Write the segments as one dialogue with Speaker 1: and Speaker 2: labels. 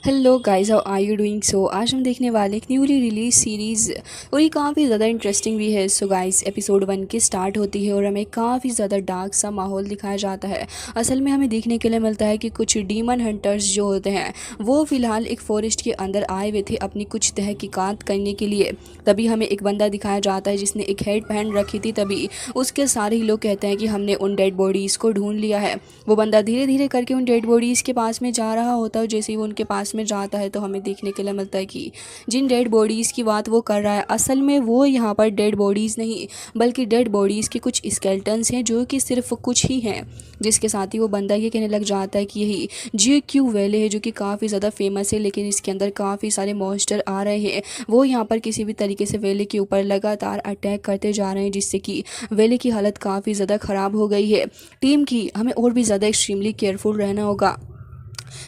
Speaker 1: Hello guys, how are you doing. So आज हम देखने वाले एक न्यूली रिलीज सीरीज़ और ये काफ़ी ज़्यादा इंटरेस्टिंग भी है। सो गाइस, एपिसोड 1 की स्टार्ट होती है और हमें काफ़ी ज़्यादा डार्क सा माहौल दिखाया जाता है। असल में हमें देखने के लिए मिलता है कि कुछ डीमन हंटर्स जो होते हैं वो फ़िलहाल एक फॉरेस्ट के अंदर आए हुए थे अपनी कुछ तहकीकात करने के लिए। तभी हमें एक बंदा दिखाया जाता है जिसने एक हेड पहन रखी थी। तभी उसके सारे ही लोग कहते हैं कि हमने उन डेड बॉडीज़ को ढूंढ लिया है। वो बंदा धीरे धीरे करके उन डेड बॉडीज़ के पास में जा रहा होता है। जैसे ही वो उनके पास में जाता है तो हमें देखने के लिए मिलता है कि जिन डेड बॉडीज़ की बात वो कर रहा है असल में वो यहाँ पर डेड बॉडीज़ नहीं बल्कि डेड बॉडीज़ के कुछ स्केल्टन्स हैं जो कि सिर्फ कुछ ही हैं। जिसके साथ ही वो बंदा ये कहने लग जाता है कि यही GQ वैले है जो कि काफ़ी ज़्यादा फेमस है, लेकिन इसके अंदर काफ़ी सारे मॉन्स्टर आ रहे हैं। वो यहाँ पर किसी भी तरीके से वैले के ऊपर लगातार अटैक करते जा रहे हैं जिससे कि वैले की हालत काफ़ी ज़्यादा ख़राब हो गई है। टीम की हमें और भी ज़्यादा एक्सट्रीमली केयरफुल रहना होगा।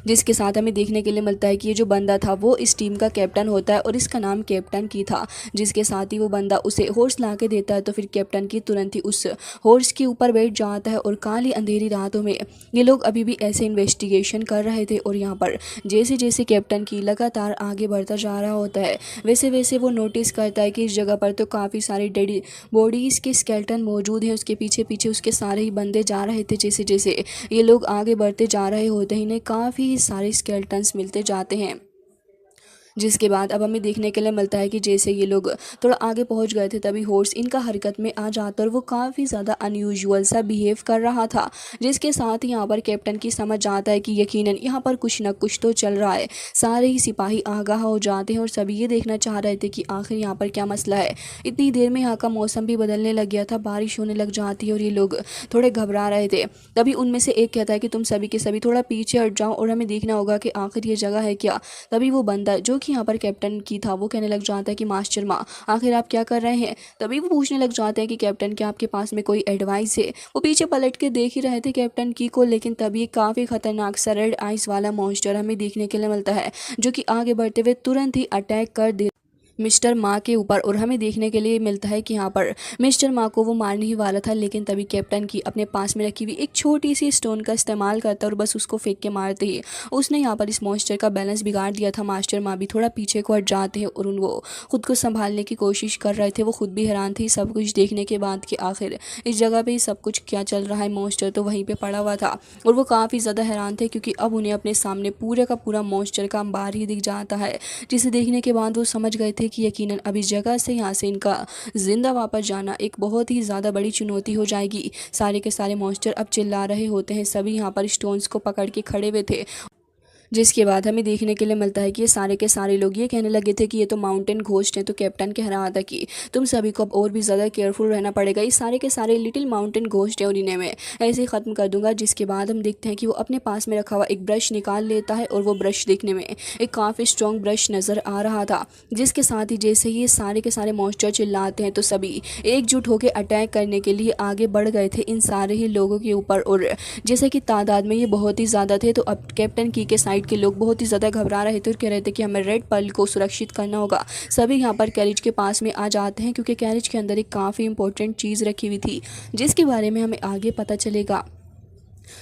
Speaker 1: जिसके साथ हमें देखने के लिए मिलता है कि ये जो बंदा था वो इस टीम का कैप्टन होता है और इसका नाम कैप्टन की था। जिसके साथ ही वो बंदा उसे हॉर्स ला के देता है तो फिर कैप्टन की तुरंत ही उस हॉर्स के ऊपर बैठ जाता है। और काली अंधेरी रातों में ये लोग अभी भी ऐसे इन्वेस्टिगेशन कर रहे थे और यहाँ पर जैसे जैसे कैप्टन की लगातार आगे बढ़ता जा रहा होता है वैसे वैसे वो नोटिस करता है कि इस जगह पर तो काफ़ी सारी डेड बॉडीज़ के स्केल्टन मौजूद हैं। उसके पीछे पीछे उसके सारे ही बंदे जा रहे थे। जैसे जैसे ये लोग आगे बढ़ते जा रहे होते हैं इन्हें काफ़ी सारे स्केल्टन्स मिलते जाते हैं। जिसके बाद अब हमें देखने के लिए मिलता है कि जैसे ये लोग थोड़ा आगे पहुंच गए थे तभी हॉर्स इनका हरकत में आ जाता और वो काफ़ी ज़्यादा अनयूजुअल सा बिहेव कर रहा था। जिसके साथ ही यहाँ पर कैप्टन की समझ आता है कि यकीनन यहाँ पर कुछ ना कुछ तो चल रहा है। सारे ही सिपाही आगाह हो जाते हैं और सभी ये देखना चाह रहे थे कि आखिर यहाँ पर क्या मसला है। इतनी देर में यहाँ का मौसम भी बदलने लग गया था, बारिश होने लग जाती है और ये लोग थोड़े घबरा रहे थे। तभी उनमें से एक कहता है कि तुम सभी के सभी थोड़ा पीछे हट जाओ और हमें देखना होगा कि आखिर ये जगह है क्या। तभी वो बंदा जो कि यहाँ पर कैप्टन की था वो कहने लग जाता है कि मास्टर माँ आखिर आप क्या कर रहे हैं। तभी वो पूछने लग जाते हैं कि कैप्टन क्या आपके पास में कोई एडवाइस है। वो पीछे पलट के देख ही रहे थे कैप्टन की को, लेकिन तभी काफ़ी खतरनाक सा रेड आइस वाला मॉन्स्टर हमें देखने के लिए मिलता है जो कि आगे बढ़ते हुए तुरंत ही अटैक कर दे मिस्टर माँ के ऊपर। और हमें देखने के लिए मिलता है कि यहाँ पर मिस्टर माँ को वो मारने ही वाला था, लेकिन तभी कैप्टन की अपने पास में रखी हुई एक छोटी सी स्टोन का इस्तेमाल करता और बस उसको फेंक के मारते ही उसने यहाँ पर इस मॉन्स्टर का बैलेंस बिगाड़ दिया था। मास्टर माँ भी थोड़ा पीछे को हट जाते हैं और वो खुद को संभालने की कोशिश कर रहे थे। वो खुद भी हैरान थे सब कुछ देखने के बाद कि आखिर इस जगह पर सब कुछ क्या चल रहा है। मॉन्स्टर तो वहीं पर पड़ा हुआ था और वो काफ़ी ज़्यादा हैरान थे क्योंकि अब उन्हें अपने सामने पूरे का पूरा मॉन्स्टर का अंबार ही दिख जाता है। जिसे देखने के बाद वो समझ गए थे कि यकीनन अब इस जगह से यहाँ से इनका जिंदा वापस जाना एक बहुत ही ज़्यादा बड़ी चुनौती हो जाएगी। सारे के सारे मॉन्स्टर अब चिल्ला रहे होते हैं, सभी यहाँ पर स्टोन्स को पकड़ के खड़े हुए थे। जिसके बाद हमें देखने के लिए मिलता है कि ये सारे के सारे लोग ये कहने लगे थे कि ये तो माउंटेन घोस्ट हैं। तो कैप्टन कह रहा था कि तुम सभी को अब और भी ज़्यादा केयरफुल रहना पड़ेगा, ये सारे के सारे लिटिल माउंटेन घोस्ट हैं और इन्हें मैं ऐसे ही ख़त्म कर दूंगा। जिसके बाद हम देखते हैं कि वो अपने पास में रखा हुआ एक ब्रश निकाल लेता है और वो ब्रश देखने में एक काफ़ी स्ट्रॉन्ग ब्रश नज़र आ रहा था। जिसके साथ ही जैसे ही ये सारे के सारे मॉन्स्टर चिल्लाते हैं तो सभी एकजुट होकर अटैक करने के लिए आगे बढ़ गए थे इन सारे ही लोगों के ऊपर। और जैसे कि तादाद में ये बहुत ही ज़्यादा थे तो अब कैप्टन की के साइड के लोग बहुत ही ज़्यादा घबरा रहे थे और कह रहे थे कि हमें रेड पर्ल को सुरक्षित करना होगा। सभी यहाँ पर कैरेज के पास में आ जाते हैं क्योंकि कैरेज के अंदर एक काफ़ी इंपॉर्टेंट चीज़ रखी हुई थी जिसके बारे में हमें आगे पता चलेगा।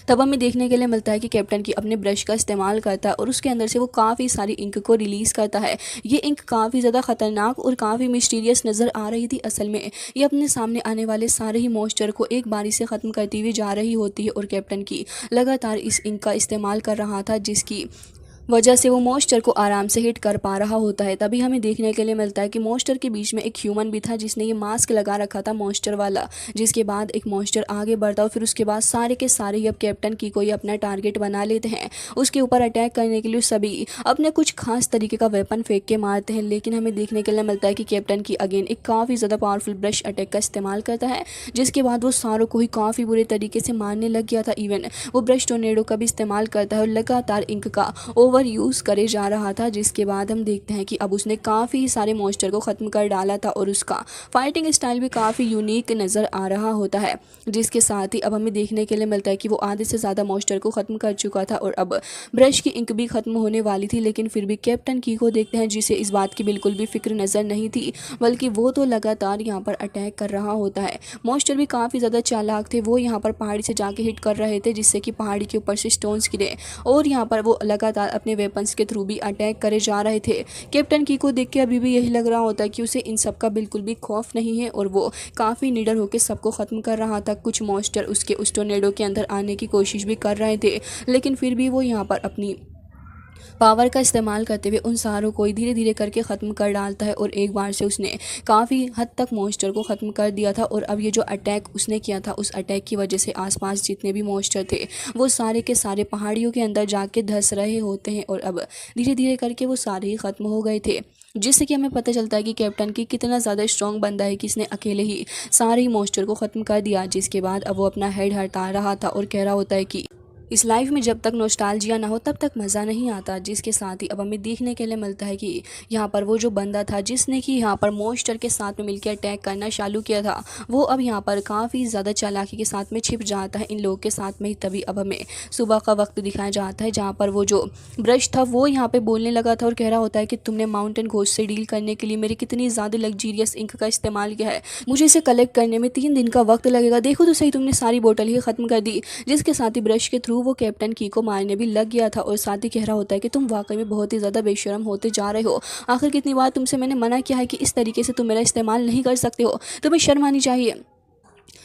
Speaker 1: तब हमें देखने के लिए मिलता है कि कैप्टन की अपने ब्रश का इस्तेमाल करता है और उसके अंदर से वो काफ़ी सारी इंक को रिलीज़ करता है। ये इंक काफ़ी ज़्यादा ख़तरनाक और काफ़ी मिस्टीरियस नज़र आ रही थी। असल में ये अपने सामने आने वाले सारे ही मॉन्स्टर को एक बारी से ख़त्म करती हुई जा रही होती है और कैप्टन की लगातार इस इंक का इस्तेमाल कर रहा था जिसकी वजह से वो मॉन्स्टर को आराम से हिट कर पा रहा होता है। तभी हमें देखने के लिए मिलता है कि मॉन्स्टर के बीच में एक ह्यूमन भी था जिसने ये मास्क लगा रखा था मॉन्स्टर वाला। जिसके बाद एक मॉन्स्टर आगे बढ़ता और फिर उसके बाद सारे के सारे ही अब कैप्टन की कोई अपना टारगेट बना लेते हैं। उसके ऊपर अटैक करने के लिए सभी अपने कुछ खास तरीके का वेपन फेंक के मारते हैं, लेकिन हमें देखने के लिए मिलता है कि कैप्टन की अगेन एक काफ़ी ज़्यादा पावरफुल ब्रश अटैक का इस्तेमाल करता है। जिसके बाद वो सारों को ही काफ़ी बुरे तरीके से मारने लग गया था। इवन वो ब्रश टोर्नेडो का भी इस्तेमाल करता है और लगातार इंक का ओवर यूज़ करे जा रहा था। जिसके बाद हम देखते हैं कि अब उसने काफ़ी सारे मॉन्स्टर को ख़त्म कर डाला था और उसका फाइटिंग स्टाइल भी काफ़ी यूनिक नज़र आ रहा होता है। जिसके साथ ही अब हमें देखने के लिए मिलता है कि वो आधे से ज़्यादा मॉन्स्टर को ख़त्म कर चुका था और अब ब्रश की इंक भी ख़त्म होने वाली थी। लेकिन फिर भी कैप्टन की को देखते हैं जिसे इस बात की बिल्कुल भी फिक्र नज़र नहीं थी, बल्कि वो तो लगातार यहाँ पर अटैक कर रहा होता है। मॉन्स्टर भी काफ़ी ज़्यादा चालाक थे, वो यहाँ पर पहाड़ी से जाके हिट कर रहे थे जिससे कि पहाड़ी के ऊपर से स्टोन्स गिरे और यहाँ पर वो लगातार अपने वेपन्स के थ्रू भी अटैक करे जा रहे थे। कैप्टन की को देख के अभी भी यही लग रहा होता है कि उसे इन सब का बिल्कुल भी खौफ नहीं है और वो काफ़ी निडर होकर सबको ख़त्म कर रहा था। कुछ मॉन्स्टर उसके उस टोर्नेडो के अंदर आने की कोशिश भी कर रहे थे, लेकिन फिर भी वो यहाँ पर अपनी पावर का इस्तेमाल करते हुए उन सारों को धीरे धीरे करके ख़त्म कर डालता है और एक बार से उसने काफ़ी हद तक मॉन्स्टर को ख़त्म कर दिया था। और अब ये जो अटैक उसने किया था, उस अटैक की वजह से आसपास जितने भी मॉन्स्टर थे वो सारे के सारे पहाड़ियों के अंदर जाके धंस रहे होते हैं और अब धीरे धीरे करके वो सारे ही ख़त्म हो गए थे, जिससे कि हमें पता चलता है कि कैप्टन की कितना ज़्यादा स्ट्रॉन्ग बंदा है कि इसने अकेले ही सारे ही मॉन्स्टर को ख़त्म कर दिया। जिसके बाद अब वो अपना हेड हटा रहा था और कह रहा होता है कि इस लाइफ में जब तक नॉस्टैल्जिया ना हो तब तक मज़ा नहीं आता। जिसके साथ ही अब हमें देखने के लिए मिलता है कि यहाँ पर वो जो बंदा था जिसने कि यहाँ पर मॉन्स्टर के साथ में मिलकर अटैक करना चालू किया था, वो अब यहाँ पर काफ़ी ज़्यादा चालाकी के साथ में छिप जाता है इन लोगों के साथ में ही। तभी अब हमें सुबह का वक्त दिखाया जाता है जहाँ पर वो जो ब्रश था वो यहाँ पर बोलने लगा था और कह रहा होता है कि तुमने माउंटेन घोस्ट से डील करने के लिए मेरी कितनी ज़्यादा लग्जीरियस इंक का इस्तेमाल किया है, मुझे इसे कलेक्ट करने में 3 दिन का वक्त लगेगा, देखो तो सही तुमने सारी बोतल ही ख़त्म कर दी। जिसके साथ ही ब्रश के थ्रू वो कैप्टन की को मारने भी लग गया था और साथ ही कह रहा होता है कि तुम वाकई में बहुत ही ज़्यादा बेशरम होते जा रहे हो। आखिर कितनी बार तुमसे मैंने मना किया है कि इस तरीके से तुम मेरा इस्तेमाल नहीं कर सकते हो, तुम्हें शर्म आनी चाहिए।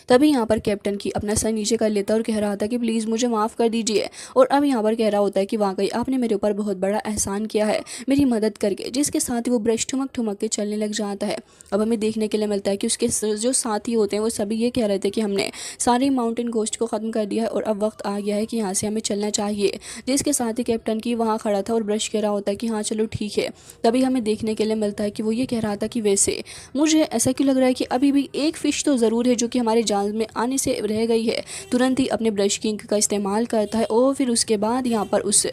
Speaker 1: तभी यहाँ पर कैप्टन की अपना सर नीचे कर लेता और कह रहा था कि प्लीज़ मुझे माफ़ कर दीजिए। और अब यहाँ पर कह रहा होता है कि वाकई आपने मेरे ऊपर बहुत बड़ा एहसान किया है मेरी मदद करके। जिसके साथ ही वो ब्रश ठुमक ठुमक के चलने लग जाता है। अब हमें देखने के लिए मिलता है कि उसके जो साथी होते हैं वो सभी ये कह रहे थे कि हमने सारे माउंटेन घोस्ट को ख़त्म कर दिया है और अब वक्त आ गया है कि यहाँ से हमें चलना चाहिए। जिसके साथ ही कैप्टन की वहाँ खड़ा था और ब्रश कह रहा होता है कि हाँ चलो ठीक है। तभी हमें देखने के लिए मिलता है कि वो ये कह रहा था कि वैसे मुझे ऐसा क्यों लग रहा है कि अभी भी एक फ़िश तो ज़रूर है जो कि हमारे जाल में आने से रह गई है। तुरंत ही अपने ब्रश की इंक का इस्तेमाल करता है और फिर उसके बाद यहाँ पर उस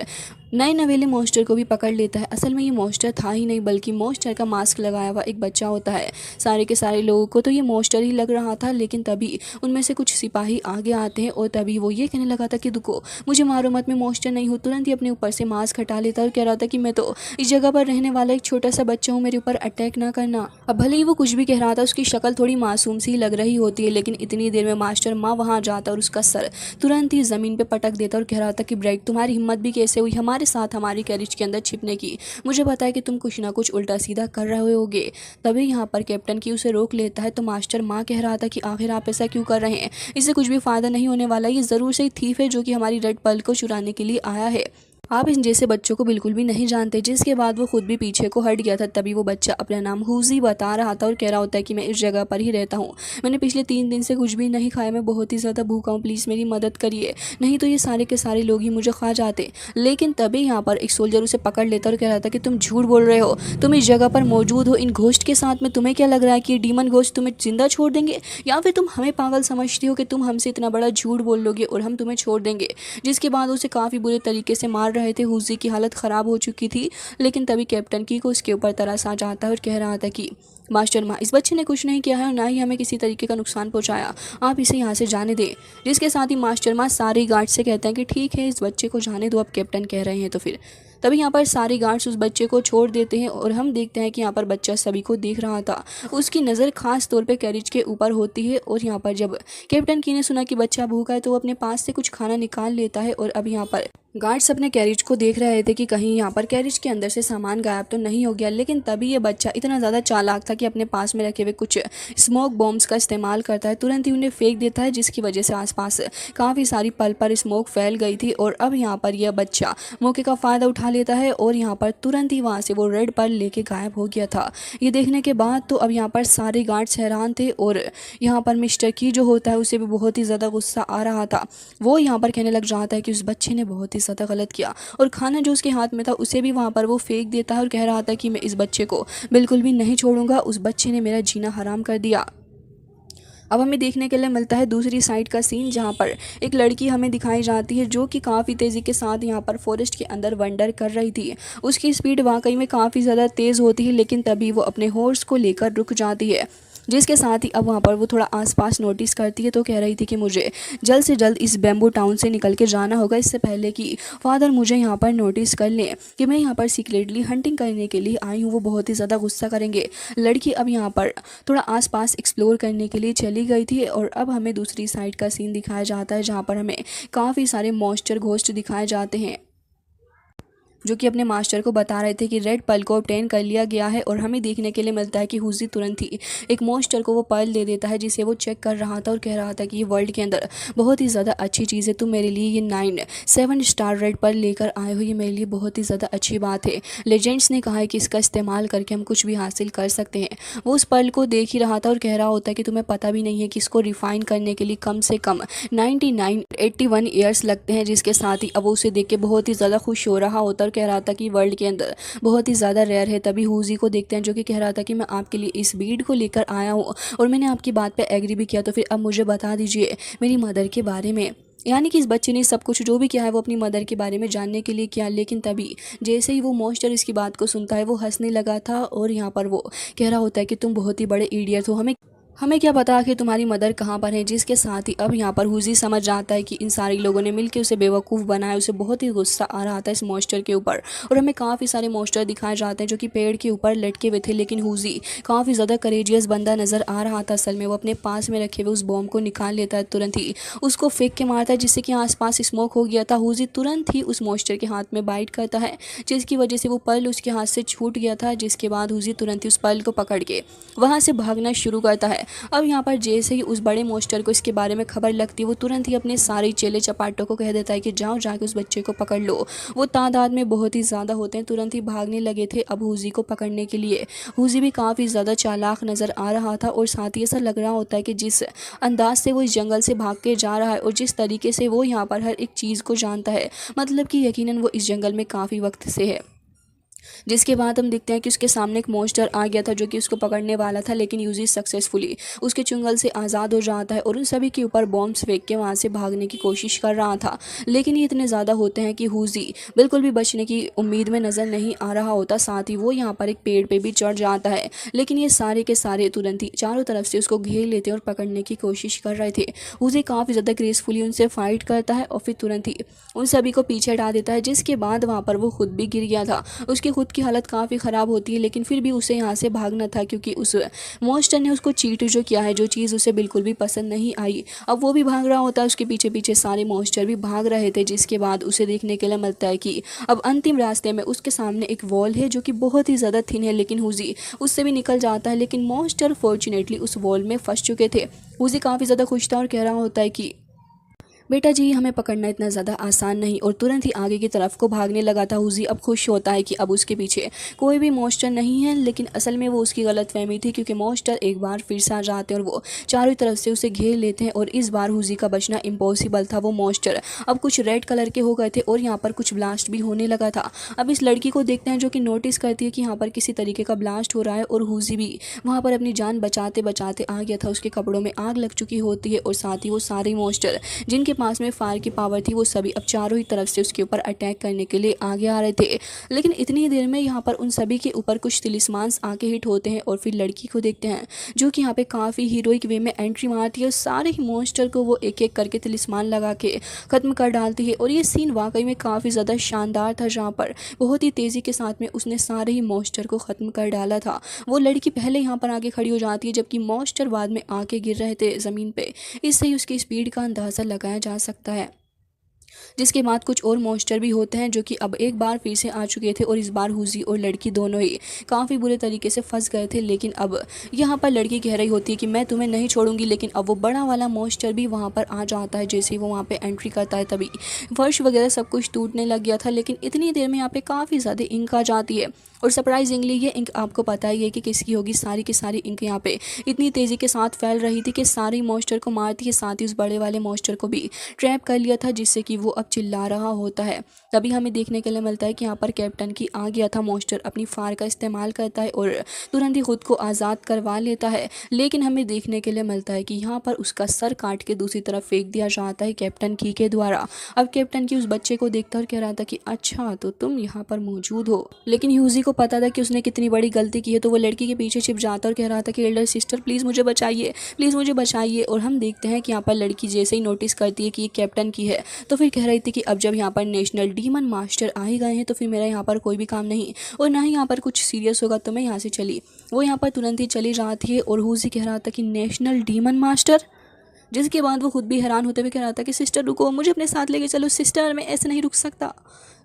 Speaker 1: नए नवेले मॉन्स्टर को भी पकड़ लेता है। असल में ये मॉन्स्टर था ही नहीं बल्कि मॉन्स्टर का मास्क लगाया हुआ एक बच्चा होता है। सारे के सारे लोगों को तो ये मॉन्स्टर ही लग रहा था, लेकिन तभी उनमें से कुछ सिपाही आगे आते हैं और तभी वो ये कहने लगा था कि रुको मुझे मारो मत, मैं मॉन्स्टर नहीं हूँ। तुरंत ही अपने ऊपर से मास्क हटा लेता और कह रहा था कि मैं तो इस जगह पर रहने वाला एक छोटा सा बच्चा हूँ, मेरे ऊपर अटैक ना करना। अब भले ही वो कुछ भी कह रहा था उसकी शक्ल थोड़ी मासूम सी लग रही होती है, लेकिन इतनी देर में मास्टर माँ वहाँ जाता और उसका सर तुरंत ही ज़मीन पर पटक देता और कह रहा था कि ब्रेक तुम्हारी हिम्मत भी कैसे हुई हमारे साथ हमारी कैरिज के अंदर छिपने की, मुझे पता है कि तुम कुछ ना कुछ उल्टा सीधा कर रहे होगे। तभी यहाँ पर कैप्टन की उसे रोक लेता है तो मास्टर माँ कह रहा था कि आखिर आप ऐसा क्यों कर रहे हैं, इससे कुछ भी फ़ायदा नहीं होने वाला, ये ज़रूर से थीफ है जो कि हमारी रेड पर्ल को चुराने के लिए आया है। आप इन जैसे बच्चों को बिल्कुल भी नहीं जानते। जिसके बाद वो खुद भी पीछे को हट गया था। तभी वो बच्चा अपना नाम हुजी बता रहा था और कह रहा होता है कि मैं इस जगह पर ही रहता हूँ, मैंने पिछले 3 दिन से कुछ भी नहीं खाया, मैं बहुत ही ज़्यादा भूखा हूँ, प्लीज़ मेरी मदद करिए, नहीं तो ये सारे के सारे लोग ही मुझे खा जाते। लेकिन तभी यहाँ पर एक सोल्जर उसे पकड़ लेता और कह रहा था कि तुम झूठ बोल रहे हो, तुम इस जगह पर मौजूद हो इन घोस्ट के साथ में, तुम्हें क्या लग रहा है कि ये डीमन घोस्ट तुम्हें जिंदा छोड़ देंगे, या फिर तुम हमें पागल समझते हो कि तुम हमसे इतना बड़ा झूठ बोल लोगे और हम तुम्हें छोड़ देंगे। जिसके बाद उसे काफ़ी बुरे तरीके से मार रहे थे। हुजी की हालत ख़राब हो चुकी थी, लेकिन तभी कैप्टन की को उसके ऊपर तरस आ जाता है और कह रहा था कि मास्टर माँ इस बच्चे ने कुछ नहीं किया है और ना ही हमें किसी तरीके का नुकसान पहुंचाया, आप इसे यहाँ से जाने दें। जिसके साथ ही मास्टर माँ सारे गार्ड से कहते हैं कि ठीक है इस बच्चे को जाने दो, अब कैप्टन कह रहे हैं तो फिर। तभी यहाँ पर सारे गार्ड्स उस बच्चे को छोड़ देते हैं और हम देखते हैं कि यहाँ पर बच्चा सभी को देख रहा था। उसकी नज़र खास तौर पे कैरिज के ऊपर होती है और यहाँ पर जब कैप्टन की ने सुना कि बच्चा भूखा है तो वो अपने पास से कुछ खाना निकाल लेता है। और अब यहाँ पर गार्ड्स अपने कैरिज को देख रहे थे कि कहीं यहाँ पर कैरिज के अंदर से सामान गायब तो नहीं हो गया, लेकिन तभी ये बच्चा इतना ज़्यादा चालाक था कि अपने पास में रखे हुए कुछ स्मोक बॉम्ब्स का इस्तेमाल करता है, तुरंत ही उन्हें फेंक देता है, जिसकी वजह से आसपास काफ़ी सारी पल पर स्मोक फैल गई थी। और अब यहाँ पर यह बच्चा मौके का फ़ायदा उठा लेता है और यहाँ पर तुरंत ही वहाँ से वो रेड पर्ल लेके गायब हो गया था। ये देखने के बाद तो अब यहाँ पर सारे गार्ड्स हैरान थे और यहाँ पर मिस्टर की जो होता है उसे भी बहुत ही ज़्यादा गुस्सा आ रहा था। वो यहाँ पर कहने लग जाता है कि उस बच्चे ने बहुत ही ज़्यादा गलत किया और खाना जो उसके हाथ में था उसे भी वहाँ पर वो फेंक देता है और कह रहा था कि मैं इस बच्चे को बिल्कुल भी नहीं छोड़ूंगा, उस बच्चे ने मेरा जीना हराम कर दिया। अब हमें देखने के लिए मिलता है दूसरी साइड का सीन, जहाँ पर एक लड़की हमें दिखाई जाती है जो कि काफ़ी तेज़ी के साथ यहाँ पर फॉरेस्ट के अंदर वंडर कर रही थी। उसकी स्पीड वाकई में काफ़ी ज़्यादा तेज़ होती है, लेकिन तभी वो अपने हॉर्स को लेकर रुक जाती है। जिसके साथ ही अब वहाँ पर वो थोड़ा आसपास नोटिस करती है तो कह रही थी कि मुझे जल्द से जल्द इस बैम्बू टाउन से निकल के जाना होगा, इससे पहले कि फादर मुझे यहाँ पर नोटिस कर लें कि मैं यहाँ पर सीक्रेटली हंटिंग करने के लिए आई हूँ, वो बहुत ही ज़्यादा गुस्सा करेंगे। लड़की अब यहाँ पर थोड़ा आसपास एक्सप्लोर करने के लिए चली गई थी और अब हमें दूसरी साइड का सीन दिखाया जाता है, जहाँ पर हमें काफ़ी सारे मॉन्स्टर घोस्ट दिखाए जाते हैं। जो कि अपने मास्टर को बता रहे थे कि रेड पर्ल को ऑब्टेन कर लिया गया है। और हमें देखने के लिए मिलता है कि हुजी तुरंत ही एक मॉन्स्टर को वो पर्ल दे देता है, जिसे वो चेक कर रहा था और कह रहा था कि ये वर्ल्ड के अंदर बहुत ही ज़्यादा अच्छी चीज़ है, तुम मेरे लिए ये 7 स्टार रेड पर्ल लेकर आए हो, ये मेरे लिए बहुत ही ज़्यादा अच्छी बात है। लेजेंड्स ने कहा है कि इसका इस्तेमाल करके हम कुछ भी हासिल कर सकते हैं। वो उस पर्ल को देख ही रहा था और कह रहा होता है कि तुम्हें पता भी नहीं है कि इसको रिफाइन करने के लिए कम से कम 81 ईयर्स लगते हैं, जिसके साथ ही अब वो उसे देख के बहुत ही ज़्यादा खुश हो रहा होता और कह रहा था कि वर्ल्ड के अंदर बहुत ही ज़्यादा रेयर है। तभी हुजी को देखते हैं जो कि कह रहा था कि मैं आपके लिए इस बीड को लेकर आया हूँ और मैंने आपकी बात पे एग्री भी किया, तो फिर अब मुझे बता दीजिए मेरी मदर के बारे में। यानी कि इस बच्चे ने सब कुछ जो भी किया है वो अपनी मदर के बारे में जानने के लिए किया। लेकिन तभी जैसे ही वो मॉन्स्टर इसकी बात को सुनता है वो हंसने लगा था और यहाँ पर वो कह रहा होता है कि तुम बहुत ही बड़े इडियट हो, हमें क्या पता कि तुम्हारी मदर कहाँ पर है। जिसके साथ ही अब यहाँ पर हुजी समझ जाता है कि इन सारे लोगों ने मिलकर उसे बेवकूफ़ बनाया। उसे बहुत ही गुस्सा आ रहा था इस मॉन्स्टर के ऊपर और हमें काफ़ी सारे मॉन्स्टर दिखाए जाते हैं जो कि पेड़ के ऊपर लटके हुए थे। लेकिन हुजी काफ़ी ज़्यादा करेजियस बंदा नज़र आ रहा था। असल में वो अपने पास में रखे हुए उस बॉम्ब को निकाल लेता है, तुरंत ही उसको फेंक के मारता है, जिससे कि आसपास स्मोक हो गया था। हुजी तुरंत ही उस मॉन्स्टर के हाथ में बाइट करता है, जिसकी वजह से वो पर्ल उसके हाथ से छूट गया था। जिसके बाद हुजी तुरंत ही उस पर्ल को पकड़ के वहाँ से भागना शुरू करता है। अब यहाँ पर जैसे ही उस बड़े मॉन्स्टर को इसके बारे में खबर लगती है वो तुरंत ही अपने सारे चेले चपाटों को कह देता है कि जाओ जाके उस बच्चे को पकड़ लो। वो तादाद में बहुत ही ज़्यादा होते हैं, तुरंत ही भागने लगे थे अब हुजी को पकड़ने के लिए। हुजी भी काफ़ी ज़्यादा चालाक नज़र आ रहा था और साथ ही ऐसा लग रहा होता है कि जिस अंदाज से वो इस जंगल से भाग के जा रहा है और जिस तरीके से वो यहाँ पर हर एक चीज़ को जानता है, मतलब कि यकीनन वो इस जंगल में काफ़ी वक्त से है। जिसके बाद हम देखते हैं कि उसके सामने एक मॉन्स्टर आ गया था जो कि उसको पकड़ने वाला था, लेकिन यूजी सक्सेसफुली उसके चुंगल से आज़ाद हो जाता है और उन सभी के ऊपर बॉम्ब्स फेंक के वहाँ से भागने की कोशिश कर रहा था। लेकिन ये इतने ज़्यादा होते हैं कि हुजी बिल्कुल भी बचने की उम्मीद में नज़र नहीं आ रहा होता। साथ ही वो यहाँ पर एक पेड़ पर भी चढ़ जाता है, लेकिन ये सारे के सारे तुरंत ही चारों तरफ से उसको घेर लेते और पकड़ने की कोशिश कर रहे थे। हुजी काफ़ी ज़्यादा ग्रेसफुली उनसे फाइट करता है और फिर तुरंत ही उन सभी को पीछे हटा देता है। जिसके बाद वहाँ पर वो खुद भी गिर गया था। उसकी खुद की हालत काफ़ी ख़राब होती है, लेकिन फिर भी उसे यहाँ से भागना था क्योंकि उस मॉन्स्टर ने उसको चीट जो किया है, जो चीज़ उसे बिल्कुल भी पसंद नहीं आई। अब वो भी भाग रहा होता है, उसके पीछे पीछे सारे मॉन्स्टर भी भाग रहे थे। जिसके बाद उसे देखने के लिए मिलता है कि अब अंतिम रास्ते में उसके सामने एक वॉल है जो कि बहुत ही ज़्यादा थिन है, लेकिन हुजी उससे भी निकल जाता है। लेकिन मॉन्स्टर फॉर्चुनेटली उस वॉल में फंस चुके थे। हुजी काफ़ी ज़्यादा खुश था और कह रहा होता है कि बेटा जी हमें पकड़ना इतना ज़्यादा आसान नहीं, और तुरंत ही आगे की तरफ को भागने लगा था। हुजी अब खुश होता है कि अब उसके पीछे कोई भी मॉन्स्टर नहीं है, लेकिन असल में वो उसकी गलतफहमी थी क्योंकि मॉन्स्टर एक बार फिर से आ जाते हैं और वो चारों तरफ से उसे घेर लेते हैं और इस बार हुजी का बचना इम्पॉसिबल था। वो मॉन्स्टर अब कुछ रेड कलर के हो गए थे और यहाँ पर कुछ ब्लास्ट भी होने लगा था। अब इस लड़की को देखते हैं जो कि नोटिस करती है कि यहाँ पर किसी तरीके का ब्लास्ट हो रहा है और हुजी भी वहाँ पर अपनी जान बचाते बचाते आ गया था। उसके कपड़ों में आग लग चुकी होती है और साथ ही वो सारे मॉन्स्टर जिनके पास में फायर की पावर थी वो सभी अब चारों ही तरफ से उसके ऊपर अटैक करने के लिए आगे आ रहे थे। लेकिन इतनी देर में यहाँ पर उन सभी के ऊपर कुछ तिलिस्मांस आके हिट होते हैं और फिर लड़की को देखते हैं जो कि यहाँ पे काफ़ी हीरोइक वे में एंट्री मारती है और सारे ही मॉन्स्टर को वो एक एक करके तिलिस्मान लगा के ख़त्म कर डालती है। और ये सीन वाकई में काफ़ी ज़्यादा शानदार था, जहाँ पर बहुत ही तेज़ी के साथ में उसने सारे ही मॉन्स्टर को ख़त्म कर डाला था। वो लड़की पहले यहाँ पर आगे खड़ी हो जाती है जबकि मॉन्स्टर बाद में आके गिर रहे थे ज़मीन पे। इससे ही उसकी स्पीड का अंदाज़ा लगाया जा सकता है। जिसके बाद कुछ और मॉन्स्टर भी होते हैं जो कि अब एक बार फिर से आ चुके थे और इस बार हुजी और लड़की दोनों ही काफ़ी बुरे तरीके से फंस गए थे। लेकिन अब यहाँ पर लड़की कह रही होती है कि मैं तुम्हें नहीं छोड़ूंगी, लेकिन अब वो बड़ा वाला मॉन्स्टर भी वहाँ पर आ जाता है। जैसे ही वो वहाँ पे एंट्री करता है तभी फर्श वगैरह सब कुछ टूटने लग गया था। लेकिन इतनी देर में यहाँ पे काफ़ी ज़्यादा इंक आ जाती है और सरप्राइजिंगली ये इंक आपको पता ही है कि किसकी होगी। सारी की सारी इंक यहाँ पे इतनी तेज़ी के साथ फैल रही थी कि सारे मॉन्स्टर को मारती है, साथ ही उस बड़े वाले मॉन्स्टर को भी ट्रैप कर लिया था, जिससे कि वो अब चिल्ला रहा होता है। तभी हमें देखने के लिए मिलता है कि यहाँ पर कैप्टन की आ गया था। मॉन्स्टर अपनी फायर का इस्तेमाल करता है और तुरंत ही खुद को आज़ाद करवा लेता है। लेकिन हमें देखने के लिए मिलता है कि यहाँ पर उसका सर काट के दूसरी तरफ फेंक दिया जाता है कैप्टन की के द्वारा। अब कैप्टन की उस बच्चे को देखता और कह रहा था कि अच्छा तो तुम यहाँ पर मौजूद हो। लेकिन यूजी को पता था कि उसने कितनी बड़ी गलती की है, तो वो लड़की के पीछे छिप जाता और कह रहा था कि एल्डर सिस्टर प्लीज़ मुझे बचाइए, प्लीज़ मुझे बचाइए। और हम देखते हैं कि यहाँ पर लड़की जैसे ही नोटिस करती है कि ये कैप्टन की है तो फिर कह रही थी कि अब जब यहाँ पर नेशनल डीमन मास्टर आ ही गए हैं तो फिर मेरा यहाँ पर कोई भी काम नहीं और ना ही यहाँ पर कुछ सीरियस होगा, तो मैं यहाँ से चली। वो यहाँ पर तुरंत ही चली जाती है और हुजी कह रहा था कि नेशनल डीमन मास्टर जिसके बाद वो खुद भी हैरान होते हुए कह रहा था कि सिस्टर रुको, मुझे अपने साथ लेके चलो सिस्टर, मैं ऐसे नहीं रुक सकता।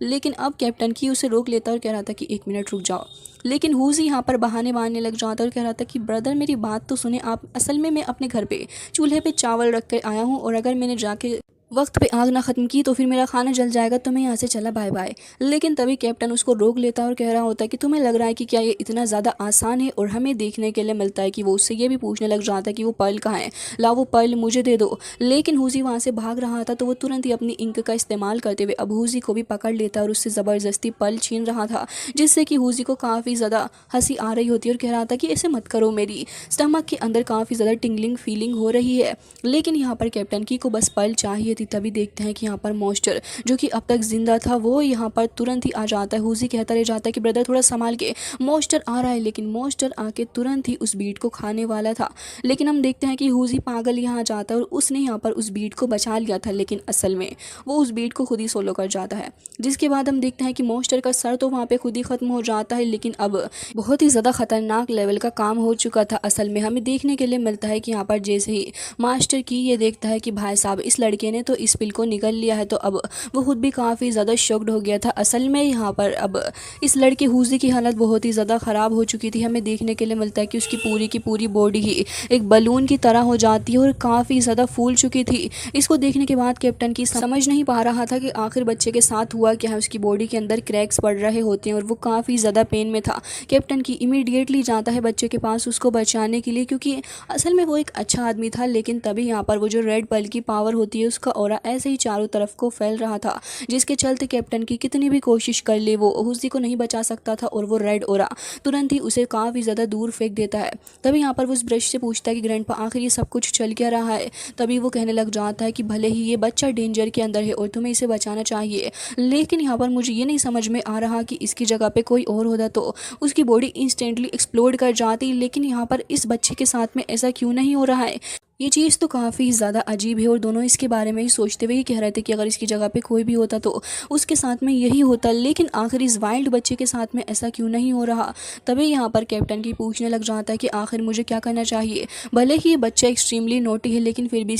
Speaker 1: लेकिन अब कैप्टन की उसे रोक लेता और कह रहा था कि 1 मिनट रुक जाओ। लेकिन हुजी यहाँ पर बहाने मारने लग जाता और कह रहा था कि ब्रदर मेरी बात तो सुने आप, असल में मैं अपने घर पे चूल्हे पे चावल रख कर आया हूँ और अगर मैंने जाके वक्त पे आग ना ख़त्म की तो फिर मेरा खाना जल जाएगा, तो मैं यहाँ से चला, बाय बाय। लेकिन तभी कैप्टन उसको रोक लेता और कह रहा होता है कि तुम्हें लग रहा है कि क्या ये इतना ज़्यादा आसान है। और हमें देखने के लिए मिलता है कि वो उससे ये भी पूछने लग जाता है कि वो पर्ल कहाँ है, ला वो पर्ल मुझे दे दो। लेकिन हुजी वहाँ से भाग रहा था तो वो तुरंत ही अपनी इंक का इस्तेमाल करते हुए अब हुजी को भी पकड़ लेता और उससे ज़बरदस्ती पर्ल छीन रहा था, जिससे कि हुजी को काफ़ी ज़्यादा हंसी आ रही होती है और कह रहा था कि ऐसे मत करो, मेरी स्टमक के अंदर काफ़ी ज़्यादा टिंगलिंग फीलिंग हो रही है। लेकिन यहाँ पर कैप्टन की को बस पर्ल चाहिए थी। तभी देखते हैं कि यहाँ पर मॉन्स्टर जो कि अब तक जिंदा था वो यहाँ पर तुरंत ही आ जाता है। हुजी कहता रह जाता है कि ब्रदर थोड़ा संभाल के, मॉन्स्टर आ रहा है। लेकिन मॉन्स्टर आके तुरंत ही उस बीट को खाने वाला था। लेकिन हम देखते हैं कि हुजी पागल यहाँ जाता है और उसने यहाँ पर उस बीट को बचा लिया था, लेकिन असल में वो उस बीट को खुद ही सोलो कर जाता है। जिसके बाद हम देखते हैं कि मॉन्स्टर का सर तो वहाँ पे खुद ही खत्म हो जाता है, लेकिन अब बहुत ही ज़्यादा खतरनाक लेवल का काम हो चुका था। असल में हमें देखने के लिए मिलता है कि यहाँ पर जैसे ही मास्टर की ये देखता है कि भाई साहब इस लड़के ने तो इस पिल को निकल लिया है, तो अब वो खुद भी काफ़ी ज़्यादा शॉक्ड हो गया था। असल में यहाँ पर अब इस लड़के हुजी की हालत बहुत ही ज़्यादा ख़राब हो चुकी थी। हमें देखने के लिए मिलता है कि उसकी पूरी की पूरी बॉडी ही एक बलून की तरह हो जाती है और काफ़ी ज़्यादा फूल चुकी थी। इसको देखने के बाद कैप्टन की समझ नहीं पा रहा था कि आखिर बच्चे के साथ हुआ क्या है। उसकी बॉडी के अंदर क्रैक्स पड़ रहे होते हैं और वो काफ़ी ज़्यादा पेन में था। कैप्टन की इमीडिएटली जाता है बच्चे के पास उसको बचाने के लिए, क्योंकि असल में वो एक अच्छा आदमी था। लेकिन तभी यहाँ पर वो जो रेड पर्ल की पावर होती है उसका ऑरा ऐसे ही चारों तरफ को फैल रहा था, जिसके चलते कैप्टन की कितनी भी कोशिश कर ले वो हुजी को नहीं बचा सकता था और वो रेड ऑरा तुरंत ही उसे काफ़ी ज़्यादा दूर फेंक देता है। तभी यहाँ पर वो उस ब्रश से पूछता है कि ग्रैंडपा आखिर ये सब कुछ चल क्या रहा है। तभी वो कहने लग जाता है कि भले ही ये बच्चा डेंजर के अंदर है और तुम्हें इसे बचाना चाहिए, लेकिन यहाँ पर मुझे ये नहीं समझ में आ रहा कि इसकी जगह पे कोई और होता तो उसकी बॉडी इंस्टेंटली एक्सप्लोड कर जाती, लेकिन यहाँ पर इस बच्चे के साथ में ऐसा क्यों नहीं हो रहा है। ये चीज़ तो काफ़ी ज़्यादा अजीब है और दोनों इसके बारे में ही सोचते हुए ही कह रहे थे कि अगर इसकी जगह पे कोई भी होता तो उसके साथ में यही होता, लेकिन आखिर इस वाइल्ड बच्चे के साथ में ऐसा क्यों नहीं हो रहा। तभी यहाँ पर कैप्टन की पूछने लग जाता है कि आखिर मुझे क्या करना चाहिए। भले ही ये बच्चा एक्सट्रीमली नोटी है, लेकिन फिर भी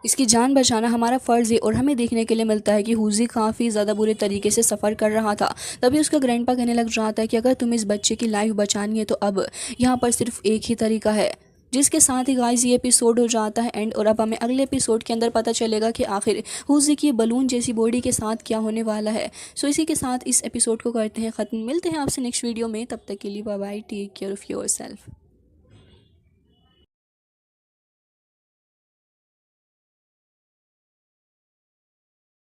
Speaker 1: इसकी जान बचाना हमारा फ़र्ज़ है। और हमें देखने के लिए मिलता है कि हुजी काफ़ी ज़्यादा बुरे तरीके से सफ़र कर रहा था। तभी उसका ग्रैंडपा कहने लग जाता है कि अगर तुम्हें इस बच्चे की लाइफ बचानी है तो अब यहाँ पर सिर्फ एक ही तरीका है। जिसके साथ ही गाइस ये एपिसोड हो जाता है एंड और अब हमें अगले एपिसोड के अंदर पता चलेगा कि आखिर हुजी की बलून जैसी बॉडी के साथ क्या होने वाला है। सो इसी के साथ इस एपिसोड को करते हैं ख़त्म। मिलते हैं आपसे नेक्स्ट वीडियो में, तब तक के लिए bye bye, take care of yourself.